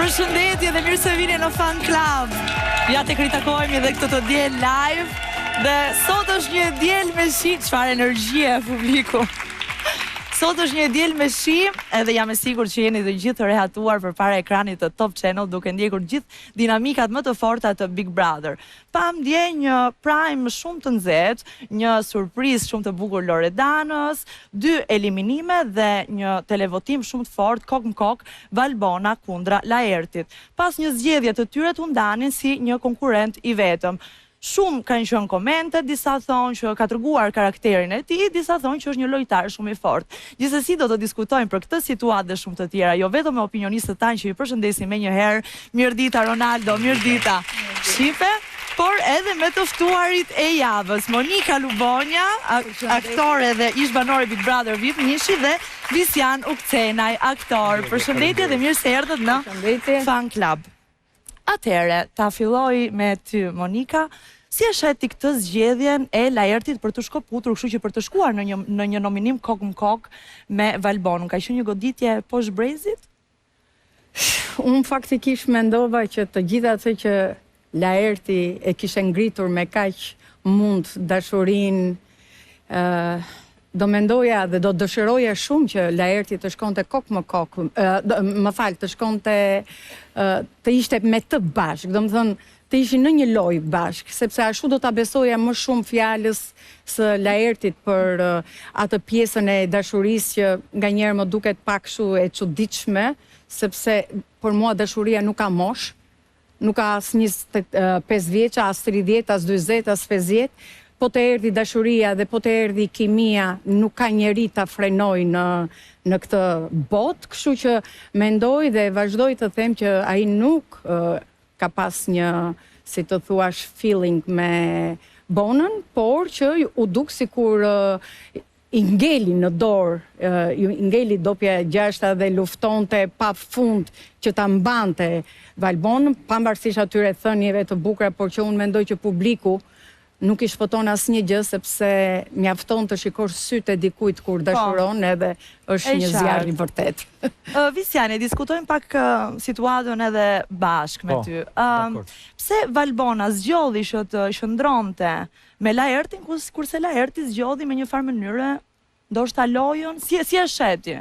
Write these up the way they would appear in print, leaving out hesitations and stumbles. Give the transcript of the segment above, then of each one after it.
Përshëndetje dhe mirë se vini në Fan Club. Ja te kritakojmë edhe këtë të diel live. Dhe sot është një diel me shi, çfarë energjie publiku. Sot është një diel me shi, edhe jam e sigurt që jeni të gjithë rehatuar përpara ekranit të Top Channel duke ndjekur gjithë dinamikat më të forta të Big Brother. Pam dje një prime shumë të nxehtë, një surprizë shumë të bukur Loredanës, 2 eliminime dhe një televotim shumë të fortë kok në kok Valbona kundra Laertit. Pas një zgjedhje të tyre u ndanin si një konkurrent i vetëm. Shumë kanë qenë komente, disa thonë që ka treguar karakterin e tij, disa thonë që është një lojtar shumë i fortë. Gjithsesi do të diskutojmë për këtë situatë dhe shumë të tjera, jo vetëm me opinionistët tanë që ju përshëndesim me një herë. Mirëdita Ronaldo, mirëdita Shipe, por edhe me të ftuarit e javës, Monika Lubonja, aktore dhe ish banore Big Brother VIP Nishi dhe Visian Ukcenaj, aktor. Përshëndetje dhe mirë se erdhët në Fan Club. Atëhere, ta filloj me ty, Monika, si e sheti këtë zgjedhjen e Laertit për të shkëputur, kështu që për të shkuar në një nominim kok në kok me Valbonën? Ka qenë një goditje poshtë brezit? Unë faktikisht mendova që të gjitha ato që Laerti e kishte ngritur me kaq mund dashurinë, do mendoja dhe do dëshiroja shumë që Laerti të shkonte kok më kok, të shkonte të ishte me të bashk, do më thënë të ishin në një lojë bashk, sepse ashtu do ta besoja më shumë fjalës së Laertit për atë pjesën e dashurisë që nganjëherë më duket pak kështu e çuditshme, sepse për mua dashuria nuk ka mosh, nuk ka as 25 vjeç, as 30, as 40, as 50. Po të erdhi dashuria dhe po të erdhi kimia, nuk ka njeri ta frenoj në këtë botë, kështu që mendoj dhe vazhdoj të them që ai nuk ka pas një, si të thuash, feeling me Bonën, por që u duk sikur i ngeli në dorë, i ngeli dopja gjashta dhe luftonte pa fund që ta mbante Valbonën, pavarësisht atyre thënieve të bukura, por që unë mendoj që publiku nuk i shpëton asnjë gjë, sepse mjafton të shikosh sytë e dikujt kur dashuron, edhe është një zjarr i vërtet. Visiane, diskutojmë pak situatën edhe bashkë me ty. Pse Valbona zgjodhi që të qëndronte me Laertin, kurse Laerti zgjodhi me një farë mënyre, ndoshta lojën, si e sheti?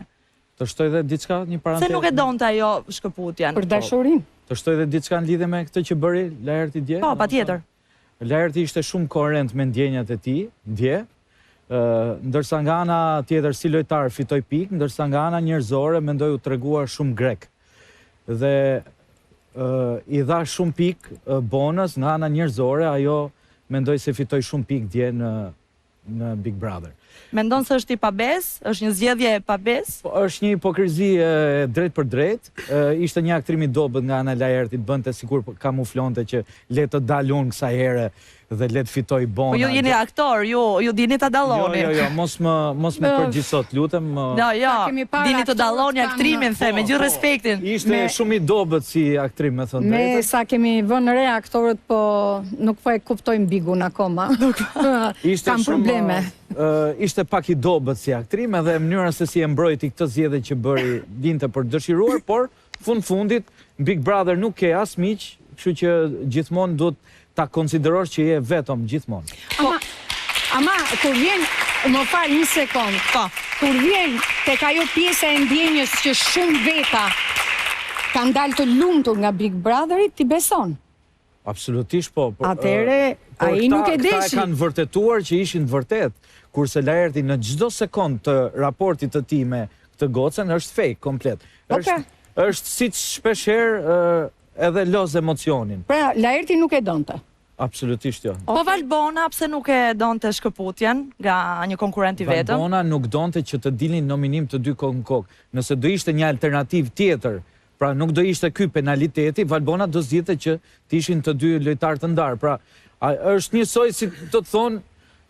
Të shtoj dhe diçka, një parantetë. Se nuk e donte ajo shkëputjen. Për dashurinë. Të shtoj dhe diçka në lidhje me këtë që bëri Laerti dje? Po, patjetër. Laerti ishte shumë koherent me ndjenjat e tij dje, ndërsa nga ana tjetër si lojtar fitoi pikë, ndërsa nga ana njerëzore mendoj u treguar shumë grek. Dhe i dha shumë pikë Bonës, nga ana njerëzore ajo mendoj se fitoi shumë pikë dje në Big Brother. Mendon se është i pabes? Është një zgjedhje e pabes? Është një hipokrizi drejt për drejt. Ishte një aktrim i dobët nga ana Laertit, bënte sikur kamuflonte që le të dalun kësaj here dhe le të fitoj Bona. Po ju jeni aktor, ju dini ta dalloni. Jo, mos më përgjithsot, lutem. Jo, dini të dalloni aktrimin, me gjithë respektin. Ishte shumë i dobët si aktrim, me thënë drejtë. Me sa kemi vënë re aktorët, po nuk po e kuptojmë bigun akoma. Kam probleme. Ishte pak i dobët si aktrim, edhe mënyra se si e mbrojti këtë zgjedhje që bëri dinte për dëshiruar, por fundit Big Brother nuk ke as miq, kështu që gjithmonë duhet ta konsiderosh që je vetëm gjithmonë. Ama kur vjen, më fal një sekond. Kur vjen tek ajo pjesa e ndjenjës që shumë veta kanë dalë të lumtur nga Big Brotheri, ti beson? Absolutisht po. Atëre ai nuk e deshi. Këta kanë vërtetuar që ishin të vërtet, kurse Laerti në çdo sekond të raportit të tij me këtë gocën është fake komplet. Është siç shpeshherë edhe loz emocionin. Pra, Laerti nuk e donte. Absolutisht jo. Po Valbona pse nuk e donte shkëputjen nga një konkurrent i vetëm? Valbona nuk donte që të dilnin nominim të 2 kok në kok. Nëse do ishte një alternativë tjetër, pra nuk do ishte ky penaliteti, Valbona do zgjidhte që të ishin të 2 lojtarë të ndarë. Pra, është njësoj si të thonë,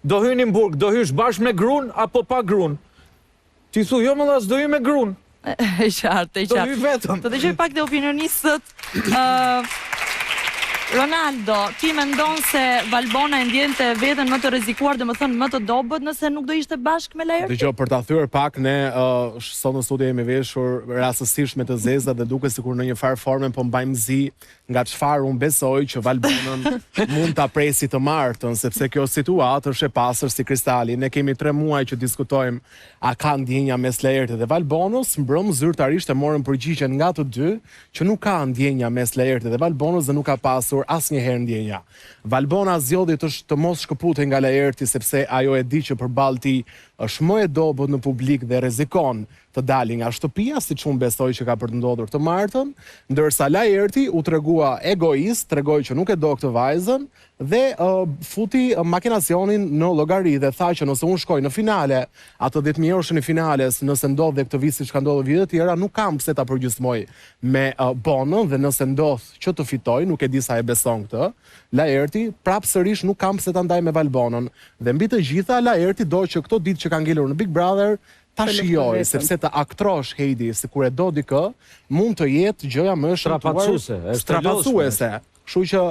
do hyni në burg, do hysh bashkë me gruan apo pa gruan. Ti thu, jo më do hy me gruan. E qartë. Do hy vetëm. Të dëgjoj pak dhe opinionistët. Ronaldo, ti mendon se Valbona e ndjente veten më të rrezikuar, domethënë më të dobët nëse nuk do ishte bashkë me Laerti? Dgjoj, për ta thyer pak, ne sot në studio jemi veshur rastësisht me të zeza dhe duket sikur në një farë forme po mbajmë zi nga çfarë unë besoj që Valbonën mund ta presi të martën, sepse kjo situatë është e pastër si kristali. Ne kemi 3 muaj që diskutojmë a ka ndjenja mes Laertit dhe Valbonës, mbrëm zyrtarisht e morën përgjigjen nga të dy që nuk ka ndjenja mes Laertit dhe Valbonës dhe nuk ka pasur asnjëherë ndjenja. Valbona zgjodhi të mos shkëputej nga Laerti sepse ajo e di që përballë tij është më e dobët në publik dhe rrezikon të dali nga shtëpia, siç unë besoj që ka për të ndodhur të martën, ndërsa Laerti u tregua egoist, tregoi që nuk e do këtë vajzën dhe futi makinacionin në llogari dhe tha që nëse unë shkoj në finale, atë 10.000 eurë në finales, nëse ndodh dhe këtë vit siç ka ndodhur vitet tjera, nuk kam pse ta përgjysmoj me bonën dhe nëse ndodh që të fitoj, nuk e di sa e beson këtë, Laerti prapsërish nuk kam pse ta ndaj me Valbonën. Dhe mbi të gjitha Laerti do që këto ditë që ka ngelur në Big Brother ta shijoj, sepse të aktrosh Heidi se kur e do dikë, mund të jetë gjëja më Strapatsuese. Kështu që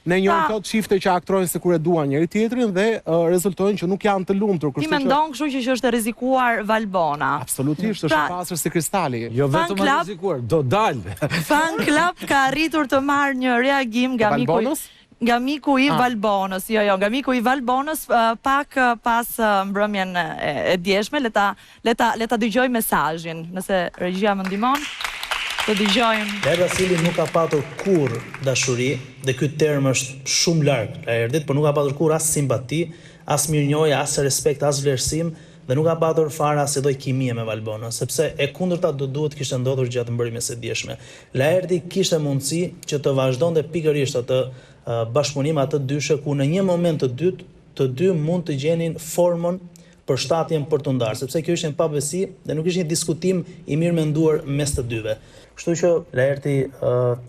ne njohim këto çifte që aktrojnë se kur e duan njëri tjetrin dhe rezultojnë që nuk janë të lumtur. Ti mendon kështu që është e rrezikuar Valbona? Absolutisht, është e pastër si kristali. Jo vetëm e rrezikuar, do dal. Fan Club ka arritur të marrë një reagim nga miku i Valbonës. Jo, nga miku i Valbonës pak pas mbrëmjen e djeshme. Le ta dëgjoj mesazhin, nëse regjia më ndihmon. Të dëgjojmë. Laerti Asili nuk ka patur kurrë dashuri, dhe ky term është shumë larg Laertit, por nuk ka patur kurrë as simpati, as mirënjohje, as respekt, as vlerësim, dhe nuk ka patur fare as lloj kimie me Valbonën, sepse e kundërta do duhet kishte ndodhur gjatë mbrëmjes së djeshme. Laerti kishte mundësi që të vazhdonte pikërisht atë bashkëpunim, atë dyshe ku në një moment të dytë, të dy mund të gjenin formën për shtatjen për të ndarë, sepse kjo ishte një pabesi dhe nuk ishte një diskutim i mirë menduar mes të dyve. Kështu që Laerti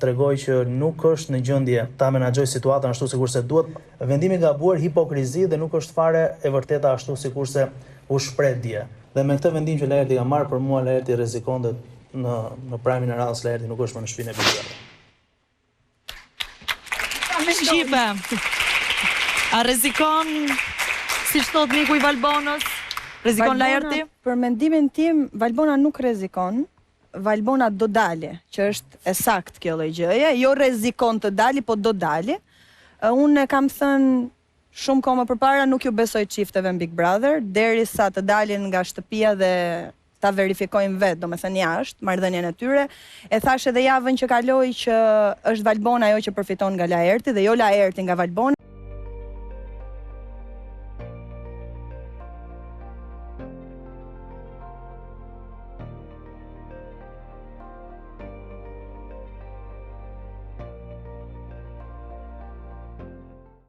tregoi që nuk është në gjendje ta menaxhojë situatën ashtu sikurse duhet. Vendimi i gabuar, hipokrizi dhe nuk është fare e vërteta ashtu sikurse u shpreh dje. Dhe me këtë vendim që Laerti ka marrë, për mua Laerti rrezikonte në prajmin e radhës. Laerti nuk është më në shtëpinë e Big Brother. Shqipe, a rrezikon, siç thot miku i Valbonës, rrezikon Laerti? Për mendimin tim, Valbona nuk rrezikon. Valbona do dali, që është e sakt kjo lloj gjëje, jo rrezikon të dali, po do dali. Unë kam thënë shumë kohë më përpara, nuk ju besoj çifteve në Big Brother, derisa të dalin nga shtëpia dhe ta verifikojnë vetë, domethënë jashtë, marrëdhënien e tyre. E thash edhe javën që kaloi që është Valbona ajo që përfiton nga Laerti dhe jo Laerti nga Valbona.